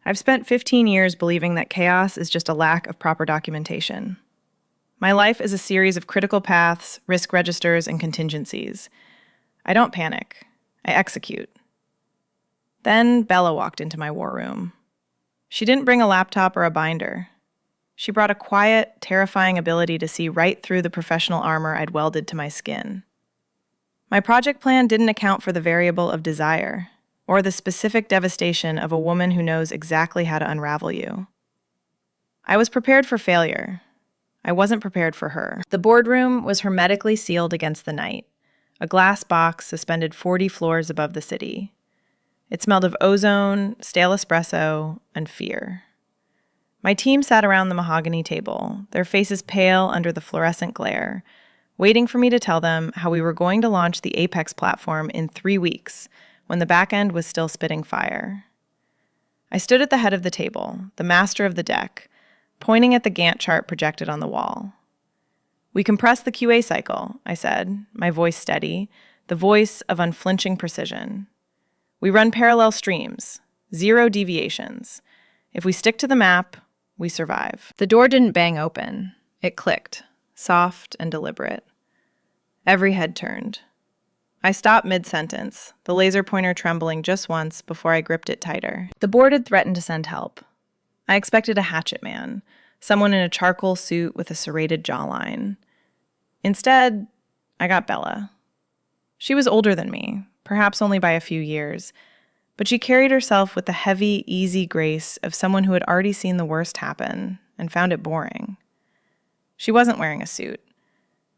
I've spent 15 years believing that chaos is just a lack of proper documentation. My life is a series of critical paths, risk registers, and contingencies. I don't panic. I execute. Then Bella walked into my war room. She didn't bring a laptop or a binder. She brought a quiet, terrifying ability to see right through the professional armor I'd welded to my skin. My project plan didn't account for the variable of desire, or the specific devastation of a woman who knows exactly how to unravel you. I was prepared for failure. I wasn't prepared for her. The boardroom was hermetically sealed against the night, a glass box suspended 40 floors above the city. It smelled of ozone, stale espresso, and fear. My team sat around the mahogany table, their faces pale under the fluorescent glare, waiting for me to tell them how we were going to launch the Apex platform in 3 weeks, when the back end was still spitting fire. I stood at the head of the table, the master of the deck, pointing at the Gantt chart projected on the wall. "We compress the QA cycle," I said, my voice steady, the voice of unflinching precision. "We run parallel streams, 0 deviations. If we stick to the map, we survive." The door didn't bang open. It clicked, soft and deliberate. Every head turned. I stopped mid-sentence, the laser pointer trembling just once before I gripped it tighter. The board had threatened to send help. I expected a hatchet man, someone in a charcoal suit with a serrated jawline. Instead, I got Bella. She was older than me, perhaps only by a few years, but she carried herself with the heavy, easy grace of someone who had already seen the worst happen and found it boring. She wasn't wearing a suit.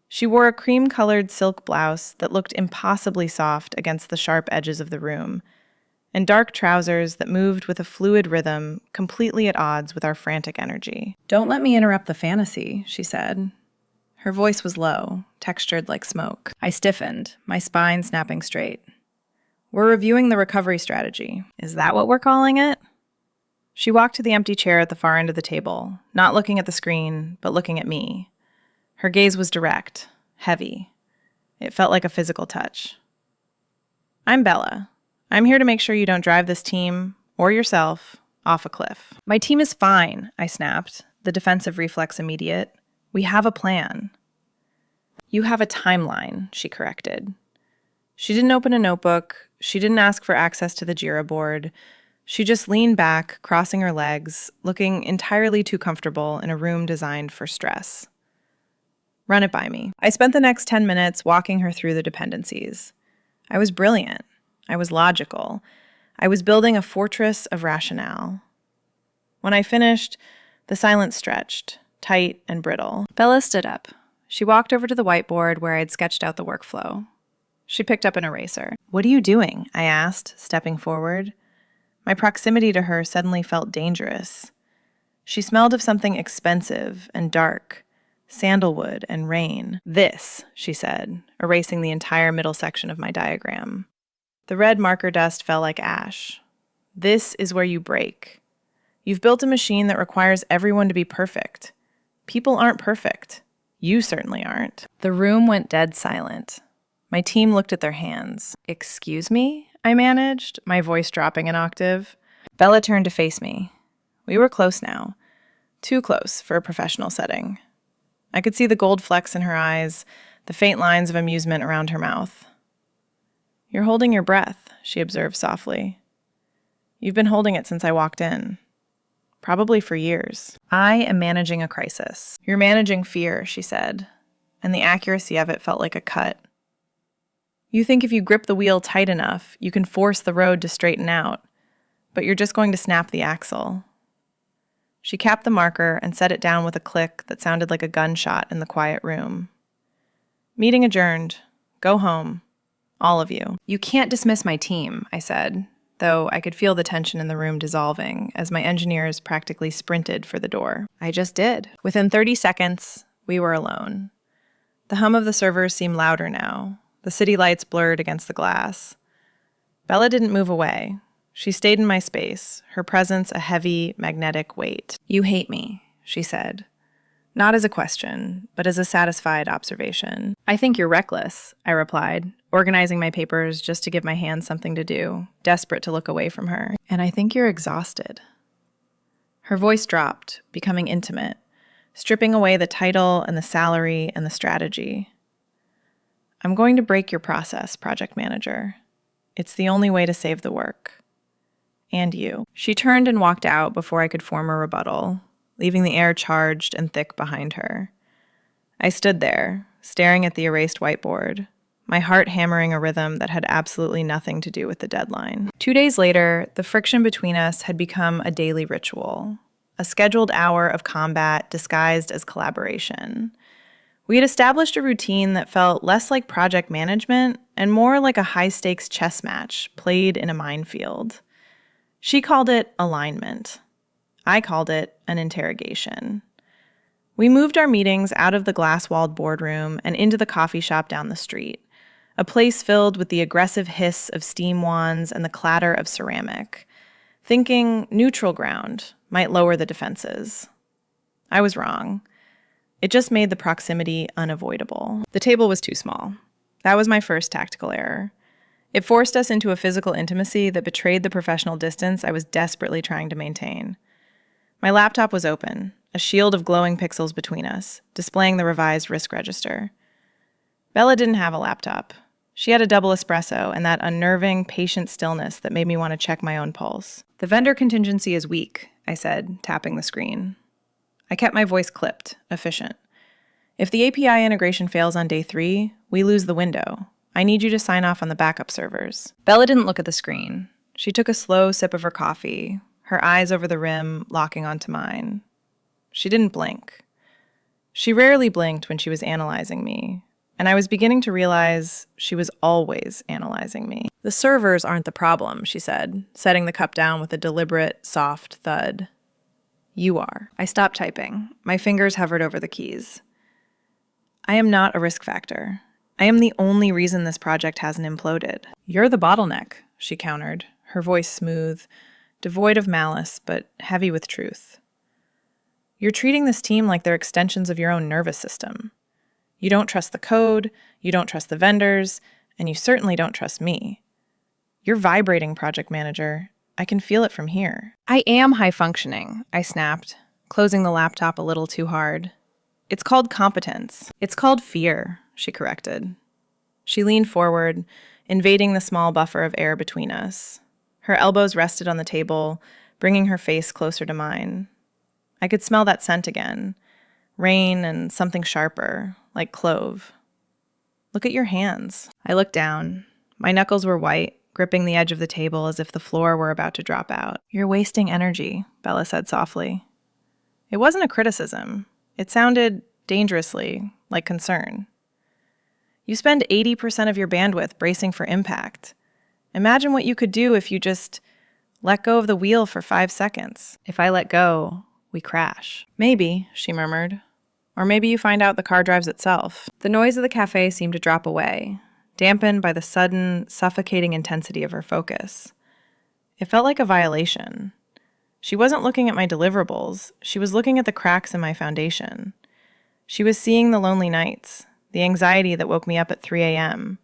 She wore a cream-colored silk blouse that looked impossibly soft against the sharp edges of the room, and dark trousers that moved with a fluid rhythm completely at odds with our frantic energy. "Don't let me interrupt the fantasy," she said. Her voice was low, textured like smoke. I stiffened, my spine snapping straight. "We're reviewing the recovery strategy. Is that what we're calling it?" She walked to the empty chair at the far end of the table, not looking at the screen, but looking at me. Her gaze was direct, heavy. It felt like a physical touch. "I'm Bella. I'm here to make sure you don't drive this team, or yourself, off a cliff." "My team is fine," I snapped, the defensive reflex immediate. "We have a plan." "You have a timeline," she corrected. She didn't open a notebook. She didn't ask for access to the Jira board. She just leaned back, crossing her legs, looking entirely too comfortable in a room designed for stress. "Run it by me." I spent the next 10 minutes walking her through the dependencies. I was brilliant. I was logical. I was building a fortress of rationale. When I finished, the silence stretched, tight and brittle. Bella stood up. She walked over to the whiteboard where I had sketched out the workflow. She picked up an eraser. "What are you doing?" I asked, stepping forward. My proximity to her suddenly felt dangerous. She smelled of something expensive and dark, sandalwood and rain. "This," she said, erasing the entire middle section of my diagram. The red marker dust fell like ash. "This is where you break. You've built a machine that requires everyone to be perfect. People aren't perfect. You certainly aren't." The room went dead silent. My team looked at their hands. "Excuse me?" I managed, my voice dropping an octave. Bella turned to face me. We were close now. Too close for a professional setting. I could see the gold flecks in her eyes, the faint lines of amusement around her mouth. "You're holding your breath," she observed softly. "You've been holding it since I walked in. Probably for years." "I am managing a crisis." "You're managing fear," she said, and the accuracy of it felt like a cut. "You think if you grip the wheel tight enough, you can force the road to straighten out, but you're just going to snap the axle." She capped the marker and set it down with a click that sounded like a gunshot in the quiet room. "Meeting adjourned. Go home. All of you." "You can't dismiss my team," I said, though I could feel the tension in the room dissolving as my engineers practically sprinted for the door. I just did. Within 30 seconds, we were alone. The hum of the servers seemed louder now, the city lights blurred against the glass. Bella didn't move away. She stayed in my space, her presence a heavy, magnetic weight. "You hate me," she said. Not as a question, but as a satisfied observation. "I think you're reckless," I replied, organizing my papers just to give my hands something to do, desperate to look away from her. "And I think you're exhausted." Her voice dropped, becoming intimate, stripping away the title and the salary and the strategy. I'm going to break your process, project manager. It's the only way to save the work. And you. She turned and walked out before I could form a rebuttal, leaving the air charged and thick behind her. I stood there, staring at the erased whiteboard, my heart hammering a rhythm that had absolutely nothing to do with the deadline. 2 days later, the friction between us had become a daily ritual, a scheduled hour of combat disguised as collaboration. We had established a routine that felt less like project management and more like a high-stakes chess match played in a minefield. She called it alignment. I called it an interrogation. We moved our meetings out of the glass-walled boardroom and into the coffee shop down the street, a place filled with the aggressive hiss of steam wands and the clatter of ceramic, thinking neutral ground might lower the defenses. I was wrong. It just made the proximity unavoidable. The table was too small. That was my first tactical error. It forced us into a physical intimacy that betrayed the professional distance I was desperately trying to maintain. My laptop was open, a shield of glowing pixels between us, displaying the revised risk register. Bella didn't have a laptop. She had a double espresso and that unnerving, patient stillness that made me want to check my own pulse. The vendor contingency is weak, I said, tapping the screen. I kept my voice clipped, efficient. If the API integration fails on day 3, we lose the window. I need you to sign off on the backup servers. Bella didn't look at the screen. She took a slow sip of her coffee, her eyes over the rim locking onto mine. She didn't blink. She rarely blinked when she was analyzing me, and I was beginning to realize she was always analyzing me. The servers aren't the problem, she said, setting the cup down with a deliberate, soft thud. You are. I stopped typing. My fingers hovered over the keys. I am not a risk factor. I am the only reason this project hasn't imploded. You're the bottleneck, she countered, her voice smooth, devoid of malice, but heavy with truth. You're treating this team like they're extensions of your own nervous system. You don't trust the code, you don't trust the vendors, and you certainly don't trust me. You're vibrating, project manager. I can feel it from here. I am high functioning, I snapped, closing the laptop a little too hard. It's called competence. It's called fear, she corrected. She leaned forward, invading the small buffer of air between us. Her elbows rested on the table, bringing her face closer to mine. I could smell that scent again. Rain and something sharper, like clove. Look at your hands. I looked down. My knuckles were white, gripping the edge of the table as if the floor were about to drop out. You're wasting energy, Bella said softly. It wasn't a criticism. It sounded dangerously like concern. You spend 80% of your bandwidth bracing for impact. Imagine what you could do if you just let go of the wheel for 5 seconds. If I let go, we crash. Maybe, she murmured. Or maybe you find out the car drives itself. The noise of the cafe seemed to drop away, dampened by the sudden, suffocating intensity of her focus. It felt like a violation. She wasn't looking at my deliverables. She was looking at the cracks in my foundation. She was seeing the lonely nights, the anxiety that woke me up at 3 a.m.,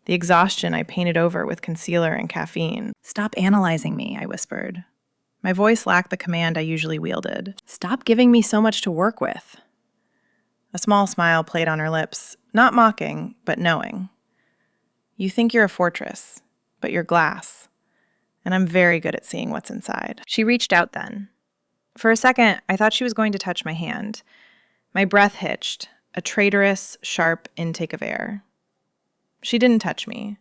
the exhaustion I painted over with concealer and caffeine. Stop analyzing me, I whispered. My voice lacked the command I usually wielded. Stop giving me so much to work with. A small smile played on her lips, not mocking, but knowing. You think you're a fortress, but you're glass. And I'm very good at seeing what's inside. She reached out then. For a second, I thought she was going to touch my hand. My breath hitched, a traitorous, sharp intake of air. She didn't touch me.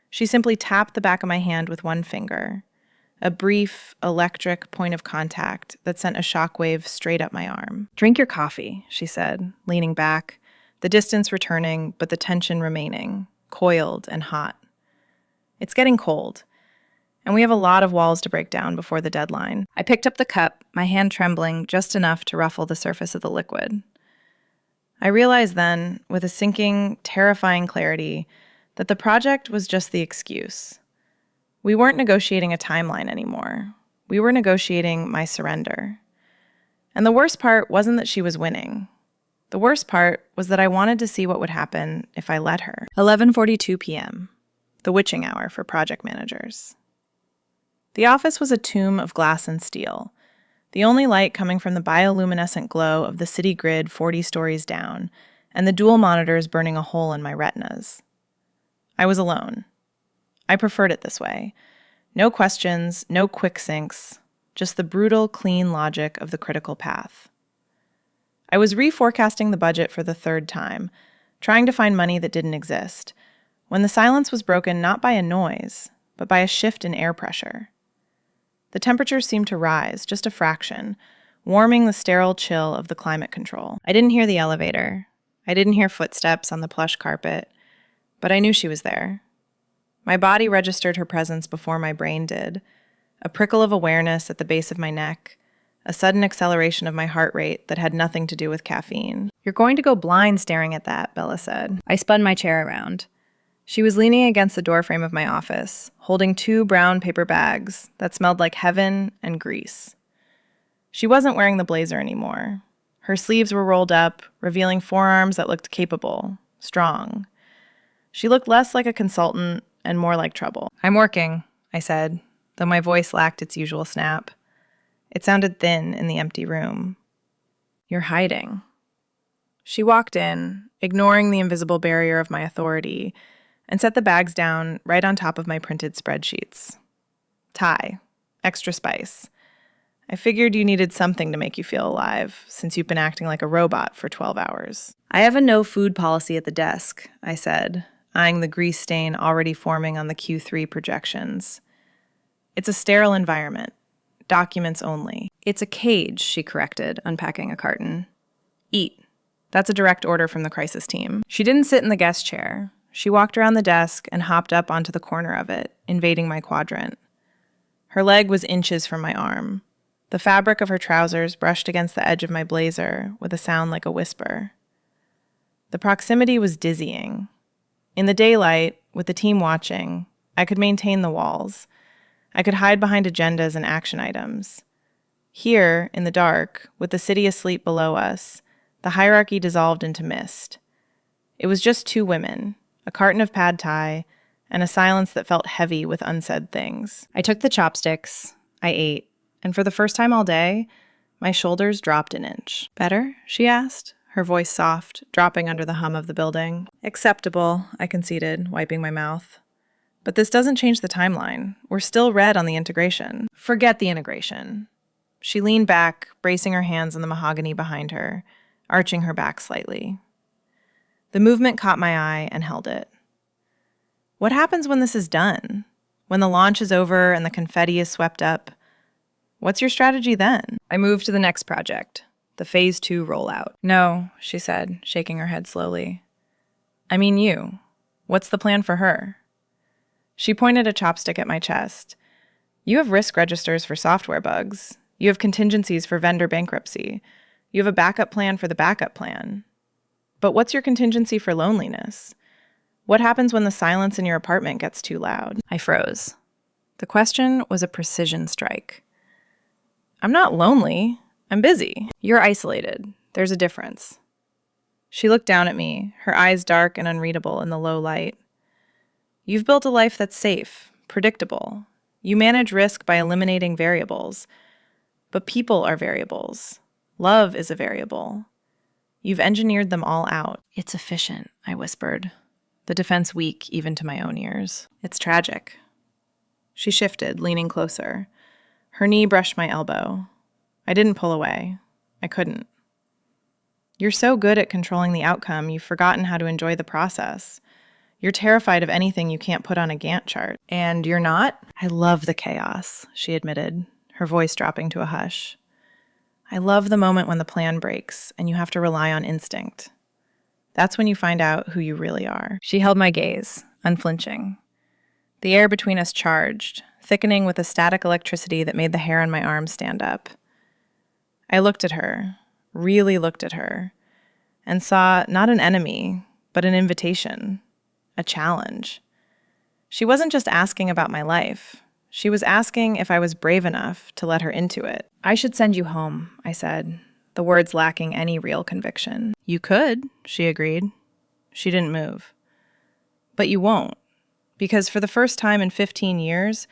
She simply tapped the back of my hand with one finger, a brief, electric point of contact that sent a shockwave straight up my arm. Drink your coffee, she said, leaning back, the distance returning, but the tension remaining, coiled and hot. It's getting cold, and we have a lot of walls to break down before the deadline. I picked up the cup, my hand trembling just enough to ruffle the surface of the liquid. I realized then, with a sinking, terrifying clarity, that the project was just the excuse. We weren't negotiating a timeline anymore. We were negotiating my surrender. And the worst part wasn't that she was winning. The worst part was that I wanted to see what would happen if I let her. 11:42 p.m., the witching hour for project managers. The office was a tomb of glass and steel. the only light coming from the bioluminescent glow of the city grid 40 stories down, and the dual monitors burning a hole in my retinas. I was alone. I preferred it this way. No questions, no quick sinks, just the brutal, clean logic of the critical path. I was reforecasting the budget for the third time, trying to find money that didn't exist, when the silence was broken not by a noise, but by a shift in air pressure. The temperature seemed to rise, just a fraction, warming the sterile chill of the climate control. I didn't hear the elevator. I didn't hear footsteps on the plush carpet, but I knew she was there. My body registered her presence before my brain did, a prickle of awareness at the base of my neck, a sudden acceleration of my heart rate that had nothing to do with caffeine. "You're going to go blind staring at that," Bella said. I spun my chair around. She was leaning against the doorframe of my office, holding 2 brown paper bags that smelled like heaven and grease. She wasn't wearing the blazer anymore. Her sleeves were rolled up, revealing forearms that looked capable, strong. She looked less like a consultant and more like trouble. "I'm working," I said, though my voice lacked its usual snap. It sounded thin in the empty room. "You're hiding." She walked in, ignoring the invisible barrier of my authority, and set the bags down right on top of my printed spreadsheets. "Thai. Extra spice. I figured you needed something to make you feel alive, since you've been acting like a robot for 12 hours. "I have a no-food policy at the desk," I said, eyeing the grease stain already forming on the Q3 projections. "It's a sterile environment. Documents only." "It's a cage," she corrected, unpacking a carton. "Eat. That's a direct order from the crisis team." She didn't sit in the guest chair. She walked around the desk and hopped up onto the corner of it, invading my quadrant. Her leg was inches from my arm. The fabric of her trousers brushed against the edge of my blazer with a sound like a whisper. The proximity was dizzying. In the daylight, with the team watching, I could maintain the walls. I could hide behind agendas and action items. Here, in the dark, with the city asleep below us, the hierarchy dissolved into mist. It was just 2 women, a carton of pad thai, and a silence that felt heavy with unsaid things. I took the chopsticks. I ate. And for the first time all day, my shoulders dropped an inch. "Better?" she asked, her voice soft, dropping under the hum of the building. "Acceptable," I conceded, wiping my mouth. "But this doesn't change the timeline. We're still red on the integration." "Forget the integration." She leaned back, bracing her hands on the mahogany behind her, arching her back slightly. The movement caught my eye and held it. "What happens when this is done? When the launch is over and the confetti is swept up? What's your strategy then?" I moved to the next project, the Phase 2 rollout. "No," she said, shaking her head slowly. "I mean you. What's the plan for her?" She pointed a chopstick at my chest. "You have risk registers for software bugs. You have contingencies for vendor bankruptcy. You have a backup plan for the backup plan. But what's your contingency for loneliness? What happens when the silence in your apartment gets too loud?" I froze. The question was a precision strike. "I'm not lonely. I'm busy." "You're isolated. There's a difference." She looked down at me, her eyes dark and unreadable in the low light. "You've built a life that's safe, predictable. You manage risk by eliminating variables. But people are variables. Love is a variable. You've engineered them all out." "It's efficient," I whispered, the defense weak even to my own ears. "It's tragic." She shifted, leaning closer. Her knee brushed my elbow. I didn't pull away. I couldn't. "You're so good at controlling the outcome, you've forgotten how to enjoy the process. You're terrified of anything you can't put on a Gantt chart." "And you're not?" "I love the chaos," she admitted, her voice dropping to a hush. "I love the moment when the plan breaks and you have to rely on instinct. That's when you find out who you really are." She held my gaze, unflinching. The air between us charged, thickening with a static electricity that made the hair on my arms stand up. I looked at her, really looked at her, and saw not an enemy, but an invitation, a challenge. She wasn't just asking about my life. She was asking if I was brave enough to let her into it. "I should send you home," I said, the words lacking any real conviction. "You could," she agreed. She didn't move. "But you won't, because for the first time in 15 years,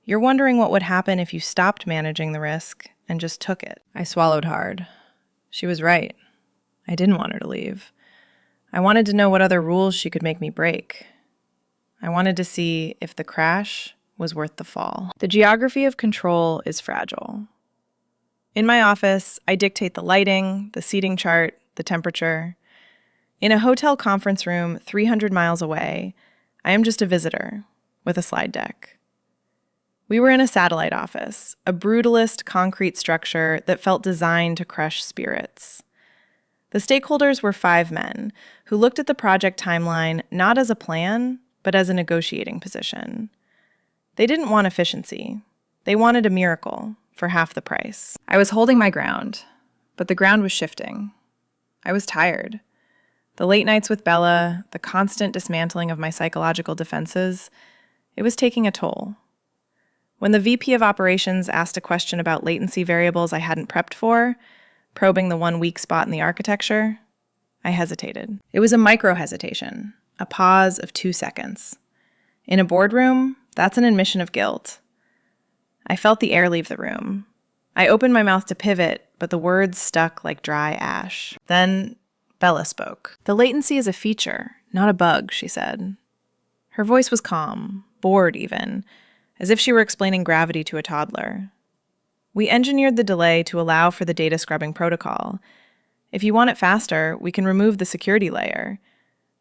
you're wondering what would happen if you stopped managing the risk and just took it. I swallowed hard. She was right. I didn't want her to leave. I wanted to know what other rules she could make me break. I wanted to see if the crash was worth the fall. The geography of control is fragile. In my office, I dictate the lighting, the seating chart, the temperature. In a hotel conference room 300 miles away, I am just a visitor with a slide deck. We were in a satellite office, a brutalist concrete structure that felt designed to crush spirits. The stakeholders were 5 men who looked at the project timeline not as a plan, but as a negotiating position. They didn't want efficiency. They wanted a miracle for half the price. I was holding my ground, but the ground was shifting. I was tired. The late nights with Bella, the constant dismantling of my psychological defenses, it was taking a toll. When the VP of operations asked a question about latency variables I hadn't prepped for, probing the one weak spot in the architecture, I hesitated. It was a micro-hesitation, a pause of 2 seconds. In a boardroom, that's an admission of guilt. I felt the air leave the room. I opened my mouth to pivot, but the words stuck like dry ash. Then Bella spoke. "The latency is a feature, not a bug," she said. Her voice was calm, bored even, as if she were explaining gravity to a toddler. "We engineered the delay to allow for the data scrubbing protocol. If you want it faster, we can remove the security layer.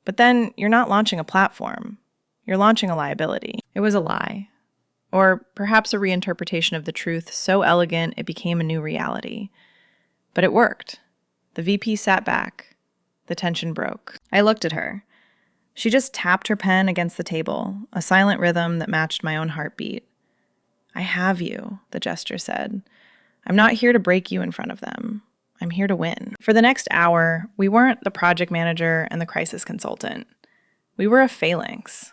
But then you're not launching a platform. You're launching a liability." It was a lie. Or perhaps a reinterpretation of the truth so elegant it became a new reality. But it worked. The VP sat back. The tension broke. I looked at her. She just tapped her pen against the table, a silent rhythm that matched my own heartbeat. "I have you," the gesture said. "I'm not here to break you in front of them. I'm here to win." For the next hour, we weren't the project manager and the crisis consultant. We were a phalanx.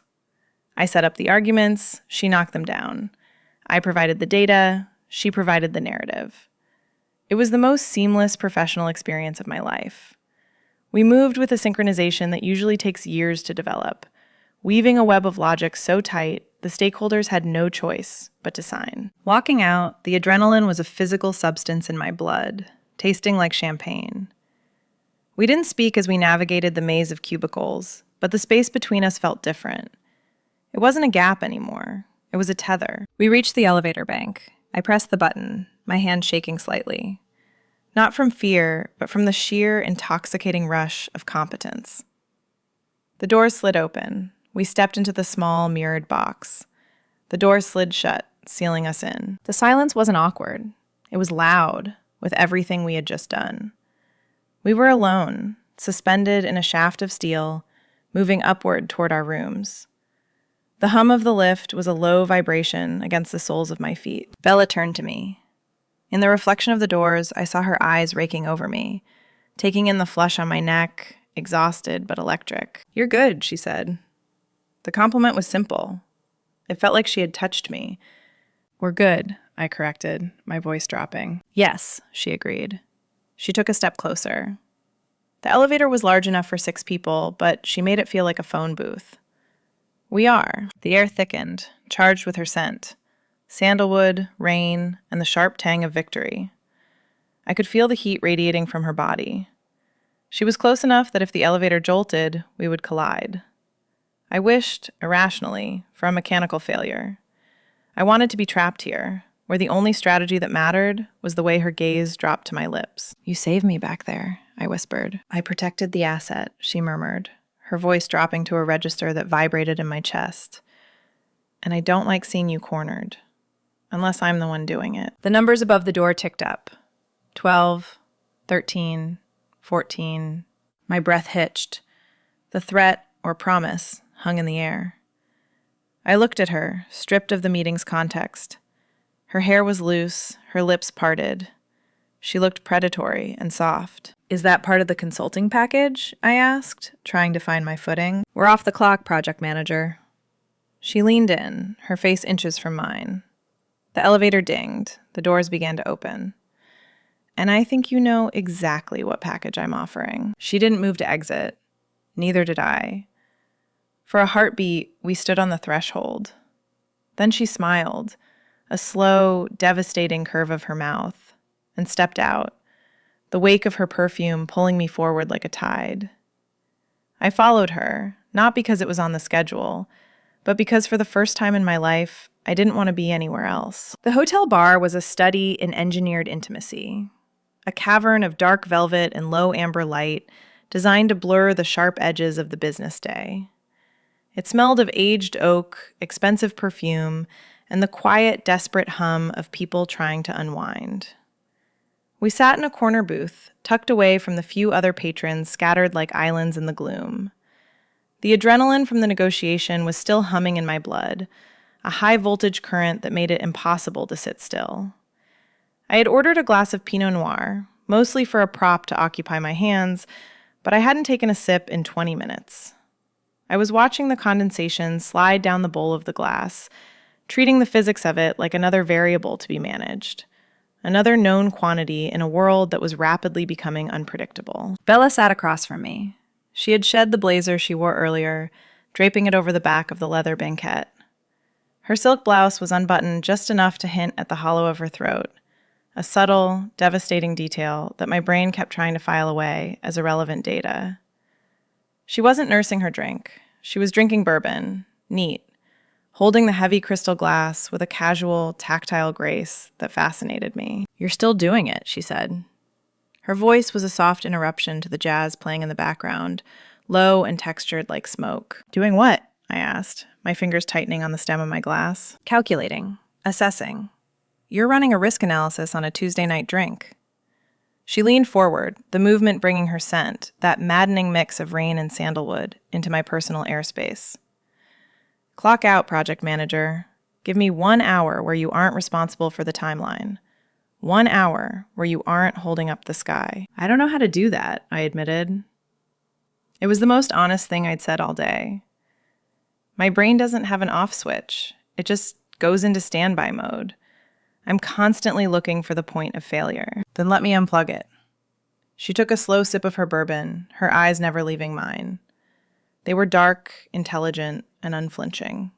I set up the arguments, she knocked them down. I provided the data, she provided the narrative. It was the most seamless professional experience of my life. We moved with a synchronization that usually takes years to develop, weaving a web of logic so tight the stakeholders had no choice but to sign. Walking out, the adrenaline was a physical substance in my blood, tasting like champagne. We didn't speak as we navigated the maze of cubicles, but the space between us felt different. It wasn't a gap anymore. It was a tether. We reached the elevator bank. I pressed the button, my hand shaking slightly. Not from fear, but from the sheer, intoxicating rush of competence. The doors slid open. We stepped into the small, mirrored box. The door slid shut, sealing us in. The silence wasn't awkward. It was loud, with everything we had just done. We were alone, suspended in a shaft of steel, moving upward toward our rooms. The hum of the lift was a low vibration against the soles of my feet. Bella turned to me. In the reflection of the doors, I saw her eyes raking over me, taking in the flush on my neck, exhausted but electric. "You're good," she said. The compliment was simple. It felt like she had touched me. "We're good," I corrected, my voice dropping. "Yes," she agreed. She took a step closer. The elevator was large enough for 6 people, but she made it feel like a phone booth. "We are." The air thickened, charged with her scent. Sandalwood, rain, and the sharp tang of victory. I could feel the heat radiating from her body. She was close enough that if the elevator jolted, we would collide. I wished, irrationally, for a mechanical failure. I wanted to be trapped here, where the only strategy that mattered was the way her gaze dropped to my lips. "You saved me back there," I whispered. "I protected the asset," she murmured, her voice dropping to a register that vibrated in my chest. "And I don't like seeing you cornered. Unless I'm the one doing it." The numbers above the door ticked up. 12, 13, 14. My breath hitched. The threat, or promise, hung in the air. I looked at her, stripped of the meeting's context. Her hair was loose, her lips parted. She looked predatory and soft. "Is that part of the consulting package?" I asked, trying to find my footing. "We're off the clock, project manager." She leaned in, her face inches from mine. The elevator dinged. The doors began to open. "And I think you know exactly what package I'm offering." She didn't move to exit. Neither did I. For a heartbeat, we stood on the threshold. Then she smiled, a slow, devastating curve of her mouth, and stepped out, the wake of her perfume pulling me forward like a tide. I followed her, not because it was on the schedule, but because for the first time in my life, I didn't want to be anywhere else. The hotel bar was a study in engineered intimacy, a cavern of dark velvet and low amber light designed to blur the sharp edges of the business day. It smelled of aged oak, expensive perfume, and the quiet, desperate hum of people trying to unwind. We sat in a corner booth, tucked away from the few other patrons scattered like islands in the gloom. The adrenaline from the negotiation was still humming in my blood, a high-voltage current that made it impossible to sit still. I had ordered a glass of Pinot Noir, mostly for a prop to occupy my hands, but I hadn't taken a sip in 20 minutes. I was watching the condensation slide down the bowl of the glass, treating the physics of it like another variable to be managed, another known quantity in a world that was rapidly becoming unpredictable. Bella sat across from me. She had shed the blazer she wore earlier, draping it over the back of the leather banquette. Her silk blouse was unbuttoned just enough to hint at the hollow of her throat, a subtle, devastating detail that my brain kept trying to file away as irrelevant data. She wasn't nursing her drink. She was drinking bourbon, neat, holding the heavy crystal glass with a casual, tactile grace that fascinated me. "You're still doing it," she said. Her voice was a soft interruption to the jazz playing in the background, low and textured like smoke. "Doing what?" I asked, my fingers tightening on the stem of my glass. "Calculating. Assessing. You're running a risk analysis on a Tuesday night drink." She leaned forward, the movement bringing her scent, that maddening mix of rain and sandalwood, into my personal airspace. "Clock out, project manager. Give me 1 hour where you aren't responsible for the timeline. 1 hour where you aren't holding up the sky." "I don't know how to do that," I admitted. It was the most honest thing I'd said all day. My brain doesn't have an off switch. It just goes into standby mode. I'm constantly looking for the point of failure. "Then let me unplug it." She took a slow sip of her bourbon, her eyes never leaving mine. They were dark, intelligent, and unflinching.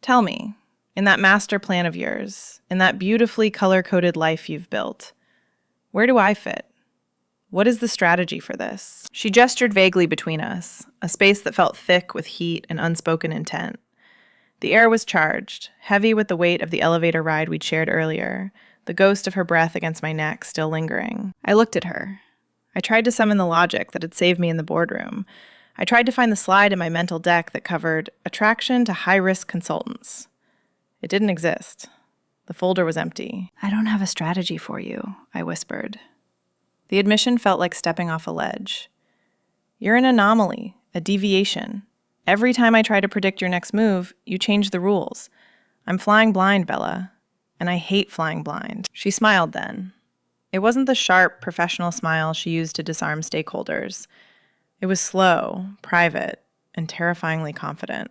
"Tell me, in that master plan of yours, in that beautifully color-coded life you've built, where do I fit? What is the strategy for this?" She gestured vaguely between us, a space that felt thick with heat and unspoken intent. The air was charged, heavy with the weight of the elevator ride we'd shared earlier, the ghost of her breath against my neck still lingering. I looked at her. I tried to summon the logic that had saved me in the boardroom. I tried to find the slide in my mental deck that covered attraction to high-risk consultants. It didn't exist. The folder was empty. "I don't have a strategy for you," I whispered. The admission felt like stepping off a ledge. "You're an anomaly, a deviation. Every time I try to predict your next move, you change the rules. I'm flying blind, Bella, and I hate flying blind." She smiled then. It wasn't the sharp, professional smile she used to disarm stakeholders. It was slow, private, and terrifyingly confident.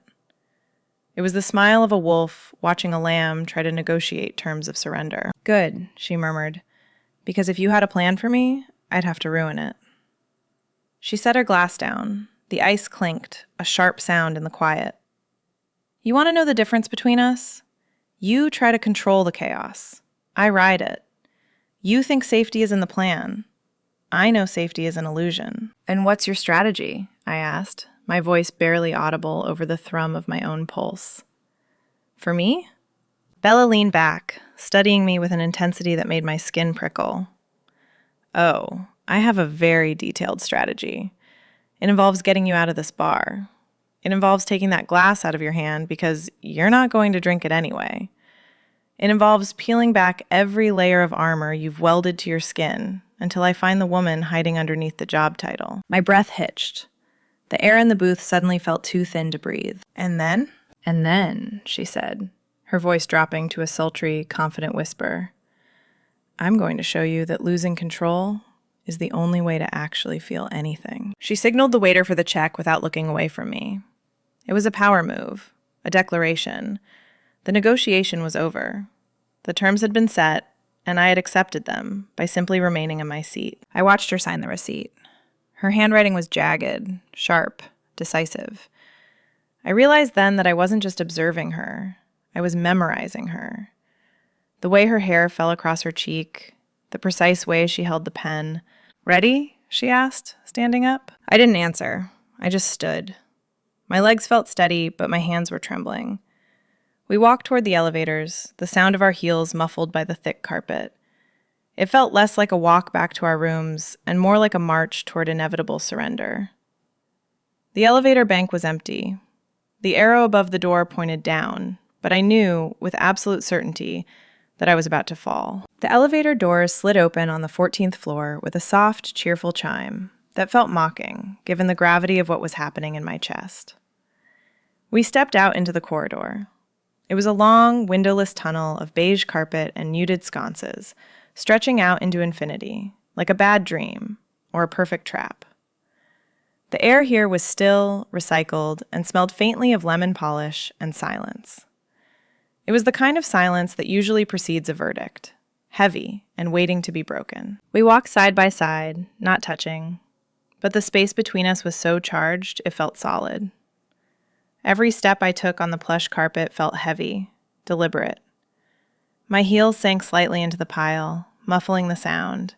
It was the smile of a wolf watching a lamb try to negotiate terms of surrender. "Good," she murmured, "because if you had a plan for me, I'd have to ruin it." She set her glass down. The ice clinked, a sharp sound in the quiet. "You want to know the difference between us? You try to control the chaos. I ride it. You think safety is in the plan. I know safety is an illusion." "And what's your strategy?" I asked, my voice barely audible over the thrum of my own pulse. "For me?" Bella leaned back, studying me with an intensity that made my skin prickle. "Oh, I have a very detailed strategy. It involves getting you out of this bar. It involves taking that glass out of your hand because you're not going to drink it anyway. It involves peeling back every layer of armor you've welded to your skin until I find the woman hiding underneath the job title." My breath hitched. The air in the booth suddenly felt too thin to breathe. "And then?" "And then," she said, her voice dropping to a sultry, confident whisper, "I'm going to show you that losing control is the only way to actually feel anything." She signaled the waiter for the check without looking away from me. It was a power move, a declaration. The negotiation was over. The terms had been set, and I had accepted them by simply remaining in my seat. I watched her sign the receipt. Her handwriting was jagged, sharp, decisive. I realized then that I wasn't just observing her. I was memorizing her. The way her hair fell across her cheek, the precise way she held the pen. "Ready?" she asked, standing up. I didn't answer. I just stood. My legs felt steady, but my hands were trembling. We walked toward the elevators, the sound of our heels muffled by the thick carpet. It felt less like a walk back to our rooms and more like a march toward inevitable surrender. The elevator bank was empty. The arrow above the door pointed down, but I knew, with absolute certainty, that I was about to fall. The elevator doors slid open on the 14th floor with a soft, cheerful chime that felt mocking, given the gravity of what was happening in my chest. We stepped out into the corridor. It was a long, windowless tunnel of beige carpet and muted sconces, stretching out into infinity, like a bad dream or a perfect trap. The air here was still, recycled, and smelled faintly of lemon polish and silence. It was the kind of silence that usually precedes a verdict, heavy and waiting to be broken. We walked side by side, not touching, but the space between us was so charged it felt solid. Every step I took on the plush carpet felt heavy, deliberate. My heels sank slightly into the pile, muffling the sound,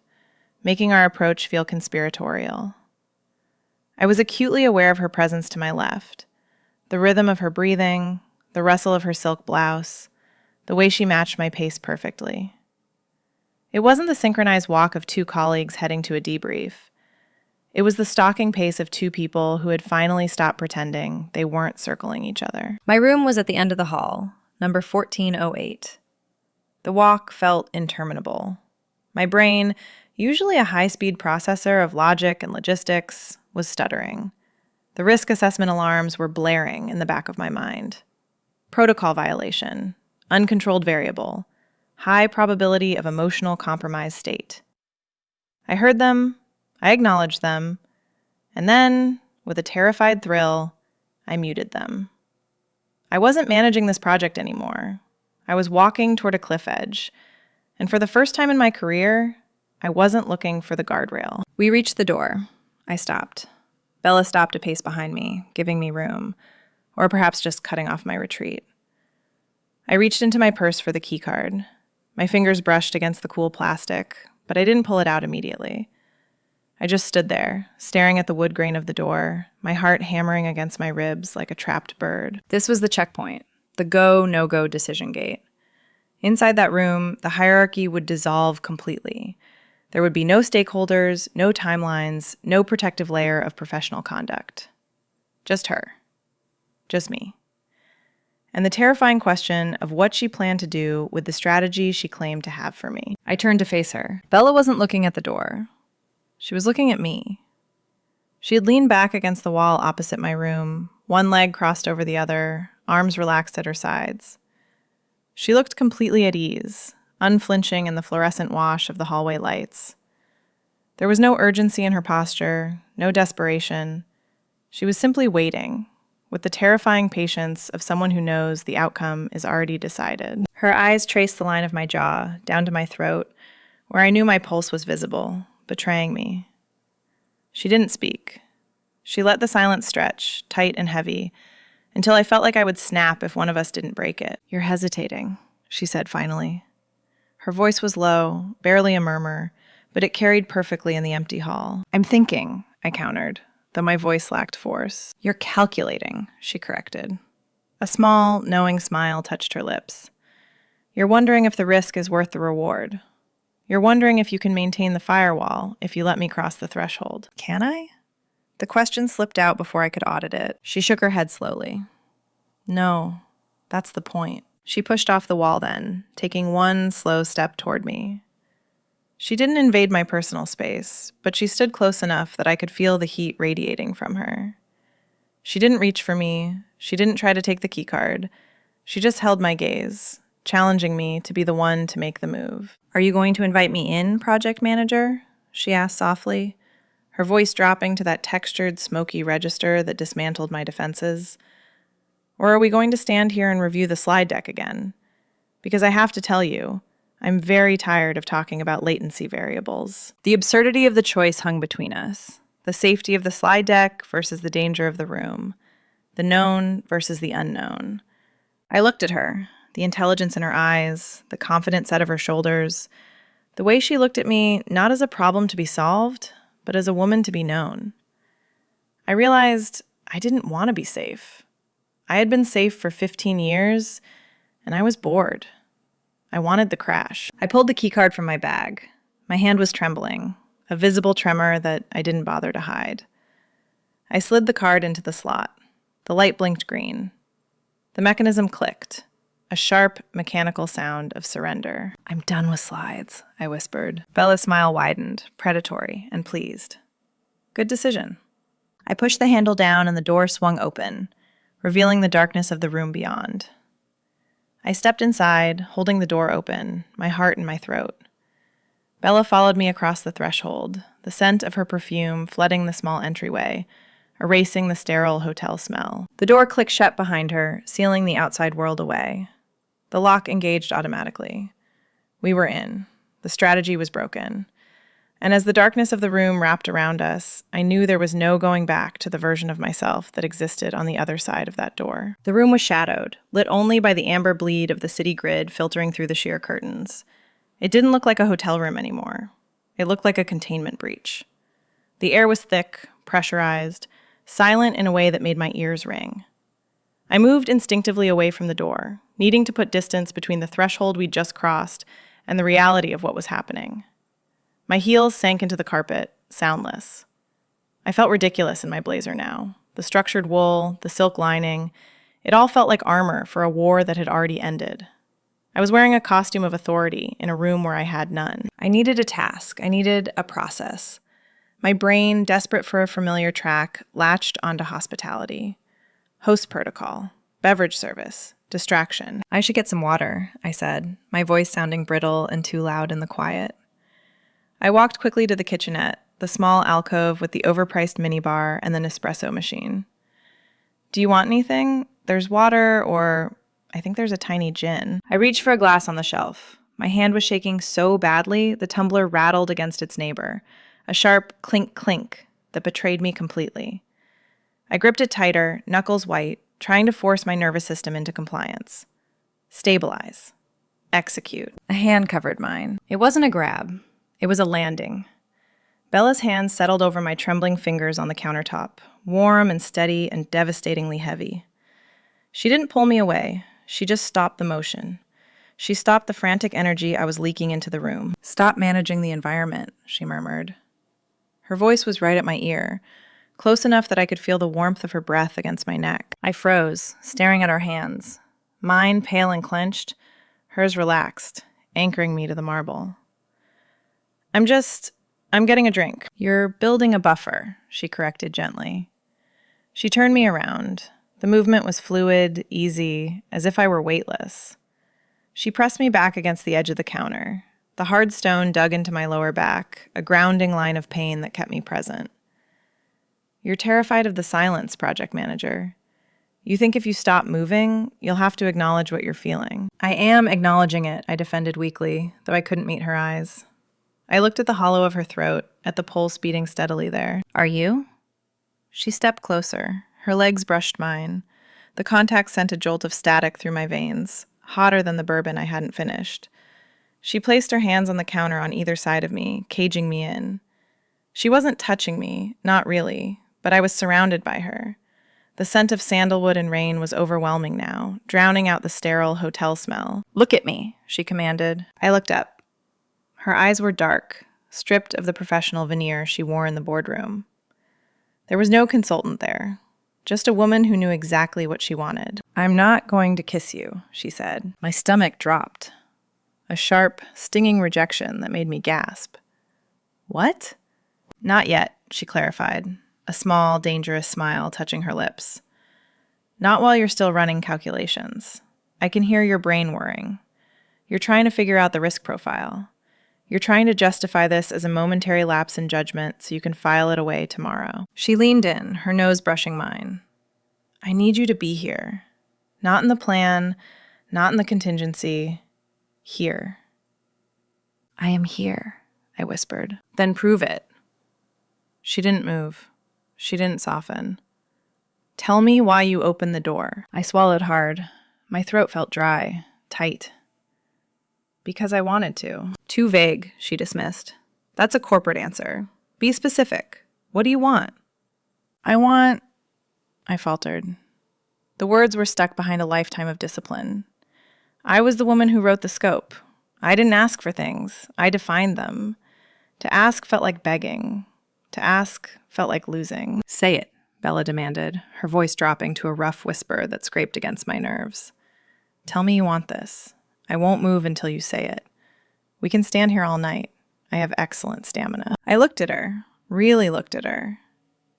making our approach feel conspiratorial. I was acutely aware of her presence to my left, the rhythm of her breathing, the rustle of her silk blouse, the way she matched my pace perfectly. It wasn't the synchronized walk of two colleagues heading to a debrief. It was the stalking pace of two people who had finally stopped pretending they weren't circling each other. My room was at the end of the hall, number 1408. The walk felt interminable. My brain, usually a high-speed processor of logic and logistics, was stuttering. The risk assessment alarms were blaring in the back of my mind. Protocol violation, uncontrolled variable, high probability of emotional compromise state. I heard them, I acknowledged them, and then, with a terrified thrill, I muted them. I wasn't managing this project anymore. I was walking toward a cliff edge, and for the first time in my career, I wasn't looking for the guardrail. We reached the door. I stopped. Bella stopped a pace behind me, giving me room, or perhaps just cutting off my retreat. I reached into my purse for the keycard. My fingers brushed against the cool plastic, but I didn't pull it out immediately. I just stood there, staring at the wood grain of the door, my heart hammering against my ribs like a trapped bird. This was the checkpoint, the go, no-go decision gate. Inside that room, the hierarchy would dissolve completely. There would be no stakeholders, no timelines, no protective layer of professional conduct. Just her. Just me. And the terrifying question of what she planned to do with the strategy she claimed to have for me. I turned to face her. Bella wasn't looking at the door. She was looking at me. She had leaned back against the wall opposite my room, one leg crossed over the other, arms relaxed at her sides. She looked completely at ease, unflinching in the fluorescent wash of the hallway lights. There was no urgency in her posture, no desperation. She was simply waiting, with the terrifying patience of someone who knows the outcome is already decided. Her eyes traced the line of my jaw, down to my throat, where I knew my pulse was visible, betraying me. She didn't speak. She let the silence stretch, tight and heavy, until I felt like I would snap if one of us didn't break it. "You're hesitating," she said finally. Her voice was low, barely a murmur, but it carried perfectly in the empty hall. "I'm thinking," I countered, though my voice lacked force. "You're calculating," she corrected. A small, knowing smile touched her lips. "You're wondering if the risk is worth the reward. You're wondering if you can maintain the firewall if you let me cross the threshold." Can I? The question slipped out before I could audit it. She shook her head slowly. "No, that's the point." She pushed off the wall then, taking one slow step toward me. She didn't invade my personal space, but she stood close enough that I could feel the heat radiating from her. She didn't reach for me. She didn't try to take the keycard. She just held my gaze, challenging me to be the one to make the move. "Are you going to invite me in, project manager?" she asked softly, her voice dropping to that textured, smoky register that dismantled my defenses. "Or are we going to stand here and review the slide deck again? Because I have to tell you, I'm very tired of talking about latency variables." The absurdity of the choice hung between us. The safety of the slide deck versus the danger of the room. The known versus the unknown. I looked at her, the intelligence in her eyes, the confident set of her shoulders, The way she looked at me, not as a problem to be solved, but as a woman to be known. I realized I didn't want to be safe. I had been safe for 15 years, and I was bored. I wanted the crash. I pulled the keycard from my bag. My hand was trembling, a visible tremor that I didn't bother to hide. I slid the card into the slot. The light blinked green. The mechanism clicked, a sharp, mechanical sound of surrender. "I'm done with slides," I whispered. Bella's smile widened, predatory and pleased. "Good decision." I pushed the handle down and the door swung open, revealing the darkness of the room beyond. I stepped inside, holding the door open, my heart in my throat. Bella followed me across the threshold, the scent of her perfume flooding the small entryway, erasing the sterile hotel smell. The door clicked shut behind her, sealing the outside world away. The lock engaged automatically. We were in. The strategy was broken. And as the darkness of the room wrapped around us, I knew there was no going back to the version of myself that existed on the other side of that door. The room was shadowed, lit only by the amber bleed of the city grid filtering through the sheer curtains. It didn't look like a hotel room anymore. It looked like a containment breach. The air was thick, pressurized, silent in a way that made my ears ring. I moved instinctively away from the door, needing to put distance between the threshold we'd just crossed and the reality of what was happening. My heels sank into the carpet, soundless. I felt ridiculous in my blazer now. The structured wool, the silk lining, it all felt like armor for a war that had already ended. I was wearing a costume of authority in a room where I had none. I needed a task. I needed a process. My brain, desperate for a familiar track, latched onto hospitality. Host protocol, beverage service, distraction. "I should get some water," I said, my voice sounding brittle and too loud in the quiet. I walked quickly to the kitchenette, the small alcove with the overpriced minibar and the Nespresso machine. "Do you want anything? There's water, or I think there's a tiny gin." I reached for a glass on the shelf. My hand was shaking so badly, the tumbler rattled against its neighbor, a sharp clink-clink that betrayed me completely. I gripped it tighter, knuckles white, trying to force my nervous system into compliance. Stabilize. Execute. A hand covered mine. It wasn't a grab. It was a landing. Bella's hand settled over my trembling fingers on the countertop, warm and steady and devastatingly heavy. She didn't pull me away. She just stopped the motion. She stopped the frantic energy I was leaking into the room. "Stop managing the environment," she murmured. Her voice was right at my ear, close enough that I could feel the warmth of her breath against my neck. I froze, staring at our hands. Mine pale and clenched, hers relaxed, anchoring me to the marble. I'm getting a drink." "You're building a buffer," she corrected gently. She turned me around. The movement was fluid, easy, as if I were weightless. She pressed me back against the edge of the counter. The hard stone dug into my lower back, a grounding line of pain that kept me present. "You're terrified of the silence, project manager. You think if you stop moving, you'll have to acknowledge what you're feeling." "I am acknowledging it," I defended weakly, though I couldn't meet her eyes. I looked at the hollow of her throat, at the pulse beating steadily there. "Are you?" She stepped closer. Her legs brushed mine. The contact sent a jolt of static through my veins, hotter than the bourbon I hadn't finished. She placed her hands on the counter on either side of me, caging me in. She wasn't touching me, not really, but I was surrounded by her. The scent of sandalwood and rain was overwhelming now, drowning out the sterile hotel smell. "Look at me," she commanded. I looked up. Her eyes were dark, stripped of the professional veneer she wore in the boardroom. There was no consultant there, just a woman who knew exactly what she wanted. "I'm not going to kiss you," she said. My stomach dropped. A sharp, stinging rejection that made me gasp. "What?" "Not yet," she clarified, a small, dangerous smile touching her lips. "Not while you're still running calculations. I can hear your brain whirring. You're trying to figure out the risk profile. You're trying to justify this as a momentary lapse in judgment so you can file it away tomorrow." She leaned in, her nose brushing mine. "I need you to be here. Not in the plan, not in the contingency. Here." "I am here," I whispered. "Then prove it." She didn't move. She didn't soften. "Tell me why you opened the door." I swallowed hard. My throat felt dry, tight. "Because I wanted to." Too vague, she dismissed. That's a corporate answer. Be specific. What do you want? I faltered. The words were stuck behind a lifetime of discipline. I was the woman who wrote the scope. I didn't ask for things. I defined them. To ask felt like begging. To ask felt like losing. Say it, Bella demanded, her voice dropping to a rough whisper that scraped against my nerves. Tell me you want this. I won't move until you say it. We can stand here all night. I have excellent stamina. I looked at her, really looked at her.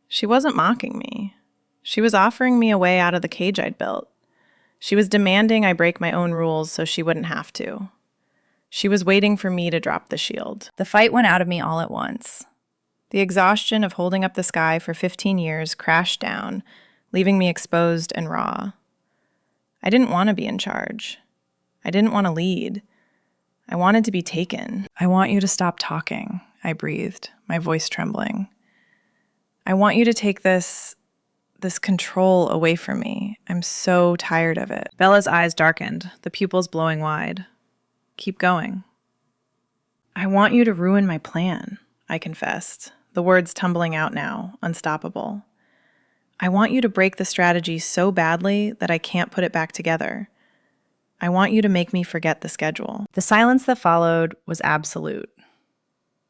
She wasn't mocking me. She was offering me a way out of the cage I'd built. She was demanding I break my own rules so she wouldn't have to. She was waiting for me to drop the shield. The fight went out of me all at once. The exhaustion of holding up the sky for 15 years crashed down, leaving me exposed and raw. I didn't want to be in charge. I didn't want to lead. I wanted to be taken. I want you to stop talking, I breathed, my voice trembling. I want you to take this control away from me. I'm so tired of it. Bella's eyes darkened, the pupils blowing wide. Keep going. I want you to ruin my plan, I confessed, the words tumbling out now, unstoppable. I want you to break the strategy so badly that I can't put it back together. I want you to make me forget the schedule. The silence that followed was absolute.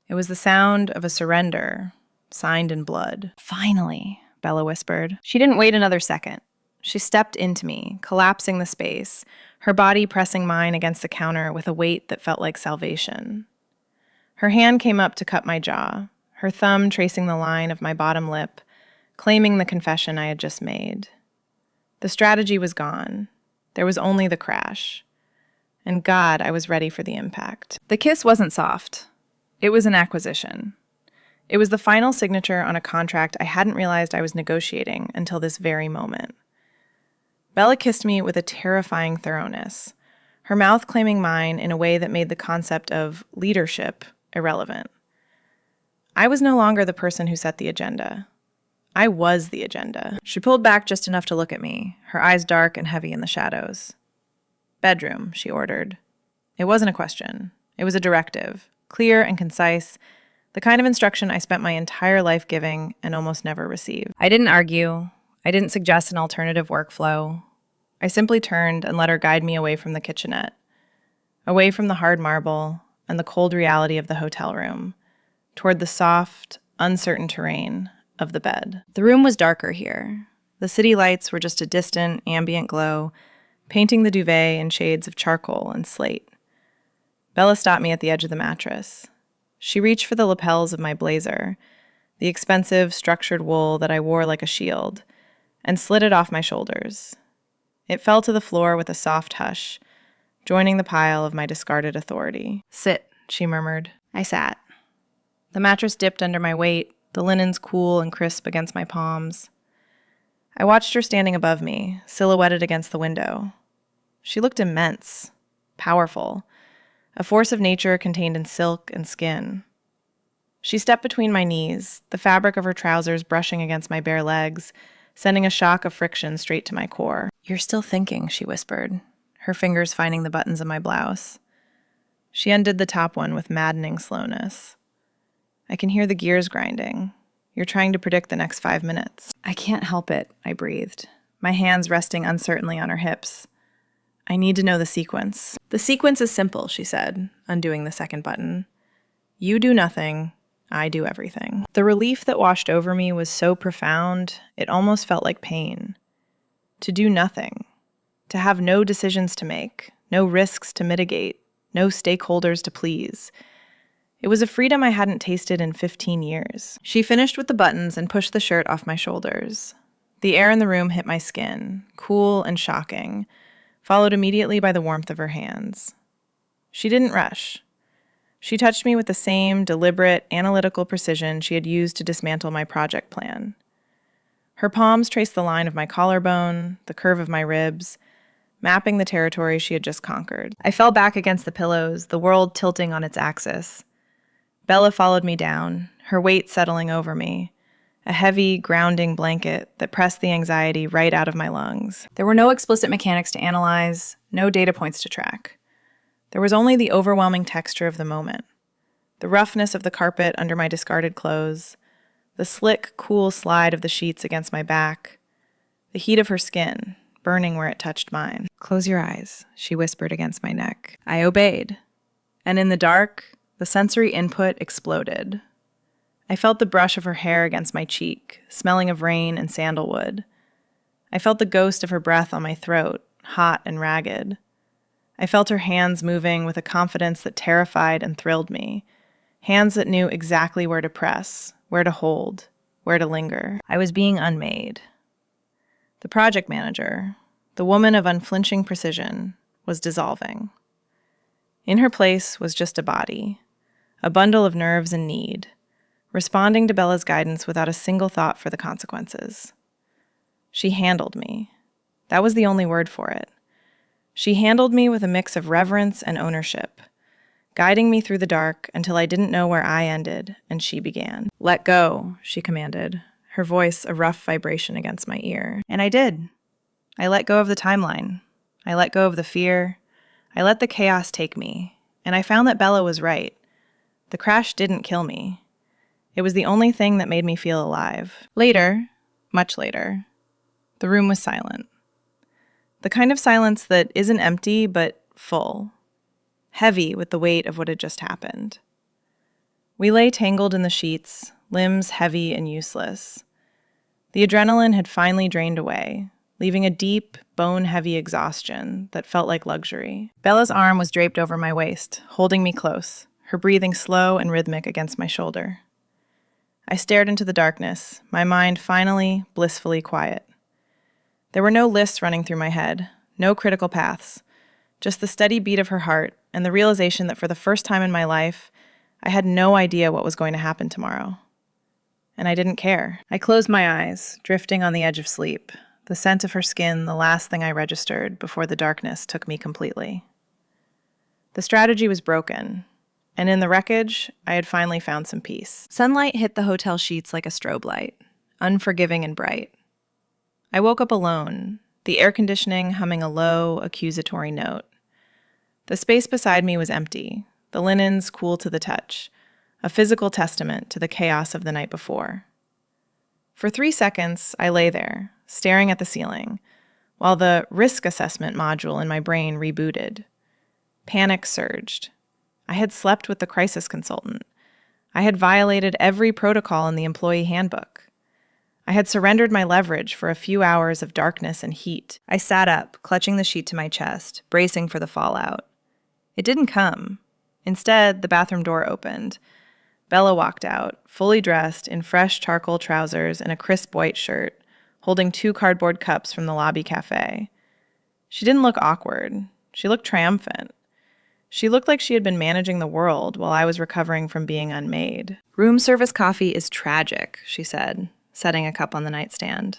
It was the sound of a surrender, signed in blood. Finally, Bella whispered. She didn't wait another second. She stepped into me, collapsing the space, her body pressing mine against the counter with a weight that felt like salvation. Her hand came up to cut my jaw, her thumb tracing the line of my bottom lip, claiming the confession I had just made. The strategy was gone. There was only the crash. And God, I was ready for the impact. The kiss wasn't soft. It was an acquisition. It was the final signature on a contract I hadn't realized I was negotiating until this very moment. Bella kissed me with a terrifying thoroughness, her mouth claiming mine in a way that made the concept of leadership irrelevant. I was no longer the person who set the agenda. I was the agenda. She pulled back just enough to look at me, her eyes dark and heavy in the shadows. Bedroom, she ordered. It wasn't a question. It was a directive, clear and concise, the kind of instruction I spent my entire life giving and almost never received. I didn't argue. I didn't suggest an alternative workflow. I simply turned and let her guide me away from the kitchenette, away from the hard marble and the cold reality of the hotel room, toward the soft, uncertain terrain of the bed. The room was darker here. The city lights were just a distant, ambient glow, painting the duvet in shades of charcoal and slate. Bella stopped me at the edge of the mattress. She reached for the lapels of my blazer, the expensive, structured wool that I wore like a shield, and slid it off my shoulders. It fell to the floor with a soft hush, joining the pile of my discarded authority. Sit, she murmured. I sat. The mattress dipped under my weight, the linens cool and crisp against my palms. I watched her standing above me, silhouetted against the window. She looked immense, powerful, a force of nature contained in silk and skin. She stepped between my knees, the fabric of her trousers brushing against my bare legs, sending a shock of friction straight to my core. You're still thinking, she whispered, her fingers finding the buttons of my blouse. She undid the top one with maddening slowness. I can hear the gears grinding. You're trying to predict the next 5 minutes. I can't help it, I breathed, my hands resting uncertainly on her hips. I need to know the sequence. The sequence is simple, she said, undoing the second button. You do nothing, I do everything. The relief that washed over me was so profound, it almost felt like pain. To do nothing. To have no decisions to make, no risks to mitigate, no stakeholders to please. It was a freedom I hadn't tasted in 15 years. She finished with the buttons and pushed the shirt off my shoulders. The air in the room hit my skin, cool and shocking, followed immediately by the warmth of her hands. She didn't rush. She touched me with the same deliberate, analytical precision she had used to dismantle my project plan. Her palms traced the line of my collarbone, the curve of my ribs, mapping the territory she had just conquered. I fell back against the pillows, the world tilting on its axis. Bella followed me down, her weight settling over me, a heavy, grounding blanket that pressed the anxiety right out of my lungs. There were no explicit mechanics to analyze, no data points to track. There was only the overwhelming texture of the moment, the roughness of the carpet under my discarded clothes, the slick, cool slide of the sheets against my back, the heat of her skin, burning where it touched mine. "Close your eyes," she whispered against my neck. I obeyed, and in the dark, the sensory input exploded. I felt the brush of her hair against my cheek, smelling of rain and sandalwood. I felt the ghost of her breath on my throat, hot and ragged. I felt her hands moving with a confidence that terrified and thrilled me, hands that knew exactly where to press, where to hold, where to linger. I was being unmade. The project manager, the woman of unflinching precision, was dissolving. In her place was just a body, a bundle of nerves in need, responding to Bella's guidance without a single thought for the consequences. She handled me. That was the only word for it. She handled me with a mix of reverence and ownership, guiding me through the dark until I didn't know where I ended and she began. "Let go," she commanded, her voice a rough vibration against my ear. And I did. I let go of the timeline. I let go of the fear. I let the chaos take me, and I found that Bella was right. The crash didn't kill me. It was the only thing that made me feel alive. Later, much later, the room was silent. The kind of silence that isn't empty, but full. Heavy with the weight of what had just happened. We lay tangled in the sheets, limbs heavy and useless. The adrenaline had finally drained away, leaving a deep, bone-heavy exhaustion that felt like luxury. Bella's arm was draped over my waist, holding me close, her breathing slow and rhythmic against my shoulder. I stared into the darkness, my mind finally, blissfully quiet. There were no lists running through my head, no critical paths, just the steady beat of her heart and the realization that for the first time in my life, I had no idea what was going to happen tomorrow. And I didn't care. I closed my eyes, drifting on the edge of sleep, the scent of her skin the last thing I registered before the darkness took me completely. The strategy was broken, and in the wreckage, I had finally found some peace. Sunlight hit the hotel sheets like a strobe light, unforgiving and bright. I woke up alone, the air conditioning humming a low, accusatory note. The space beside me was empty, the linens cool to the touch, a physical testament to the chaos of the night before. For 3 seconds, I lay there, staring at the ceiling, while the risk assessment module in my brain rebooted. Panic surged. I had slept with the crisis consultant. I had violated every protocol in the employee handbook. I had surrendered my leverage for a few hours of darkness and heat. I sat up, clutching the sheet to my chest, bracing for the fallout. It didn't come. Instead, the bathroom door opened. Bella walked out, fully dressed in fresh charcoal trousers and a crisp white shirt, holding 2 cardboard cups from the lobby cafe. She didn't look awkward. She looked triumphant. She looked like she had been managing the world while I was recovering from being unmade. "Room service coffee is tragic," she said, setting a cup on the nightstand.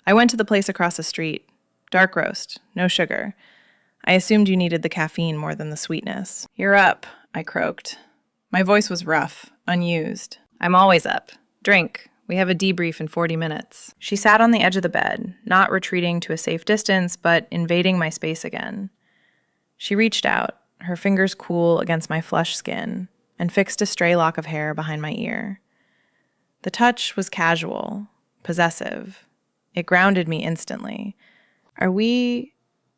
I went to the place across the street. Dark roast, no sugar. I assumed you needed the caffeine more than the sweetness. "You're up," I croaked. My voice was rough, unused. "I'm always up. Drink. We have a debrief in 40 minutes. She sat on the edge of the bed, not retreating to a safe distance, but invading my space again. She reached out, her fingers cool against my flush skin, and fixed a stray lock of hair behind my ear. The touch was casual, possessive. It grounded me instantly. "Are we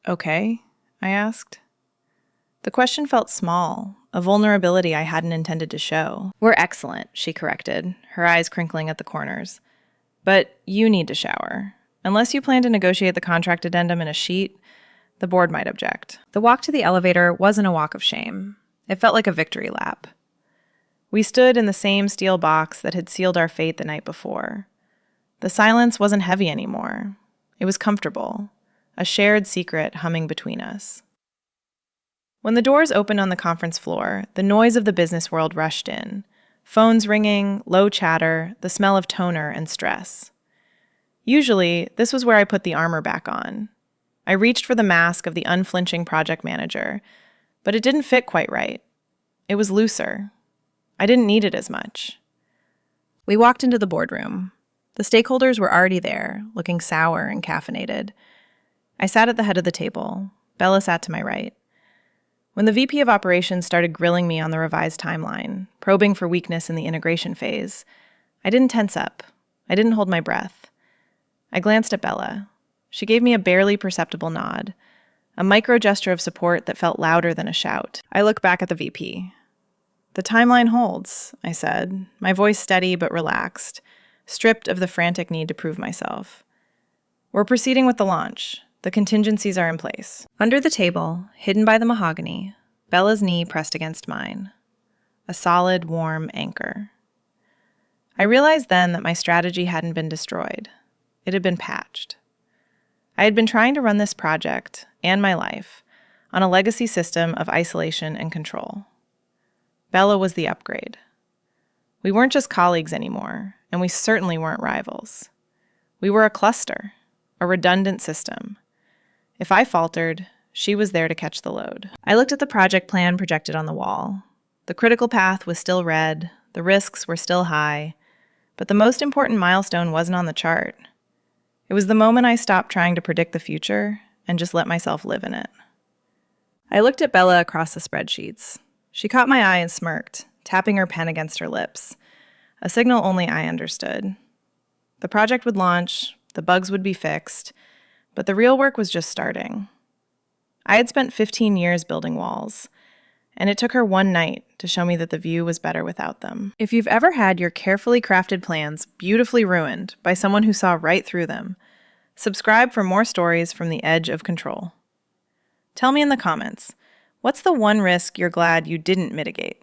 okay?" I asked. The question felt small, a vulnerability I hadn't intended to show. "We're excellent," she corrected, her eyes crinkling at the corners. "But you need to shower. Unless you plan to negotiate the contract addendum in a sheet, the board might object." The walk to the elevator wasn't a walk of shame. It felt like a victory lap. We stood in the same steel box that had sealed our fate the night before. The silence wasn't heavy anymore. It was comfortable, a shared secret humming between us. When the doors opened on the conference floor, the noise of the business world rushed in. Phones ringing, low chatter, the smell of toner and stress. Usually, this was where I put the armor back on. I reached for the mask of the unflinching project manager, but it didn't fit quite right. It was looser. I didn't need it as much. We walked into the boardroom. The stakeholders were already there, looking sour and caffeinated. I sat at the head of the table. Bella sat to my right. When the VP of Operations started grilling me on the revised timeline, probing for weakness in the integration phase, I didn't tense up. I didn't hold my breath. I glanced at Bella. She gave me a barely perceptible nod, a micro gesture of support that felt louder than a shout. I looked back at the VP. "The timeline holds," I said, my voice steady but relaxed, stripped of the frantic need to prove myself. "We're proceeding with the launch. The contingencies are in place." Under the table, hidden by the mahogany, Bella's knee pressed against mine. A solid, warm anchor. I realized then that my strategy hadn't been destroyed. It had been patched. I had been trying to run this project, and my life, on a legacy system of isolation and control. Bella was the upgrade. We weren't just colleagues anymore, and we certainly weren't rivals. We were a cluster, a redundant system. If I faltered, she was there to catch the load. I looked at the project plan projected on the wall. The critical path was still red, the risks were still high, but the most important milestone wasn't on the chart. It was the moment I stopped trying to predict the future and just let myself live in it. I looked at Bella across the spreadsheets. She caught my eye and smirked, tapping her pen against her lips, a signal only I understood. The project would launch, the bugs would be fixed, but the real work was just starting. I had spent 15 years building walls, and it took her one night to show me that the view was better without them. If you've ever had your carefully crafted plans beautifully ruined by someone who saw right through them, subscribe for more stories from the edge of control. Tell me in the comments, what's the one risk you're glad you didn't mitigate?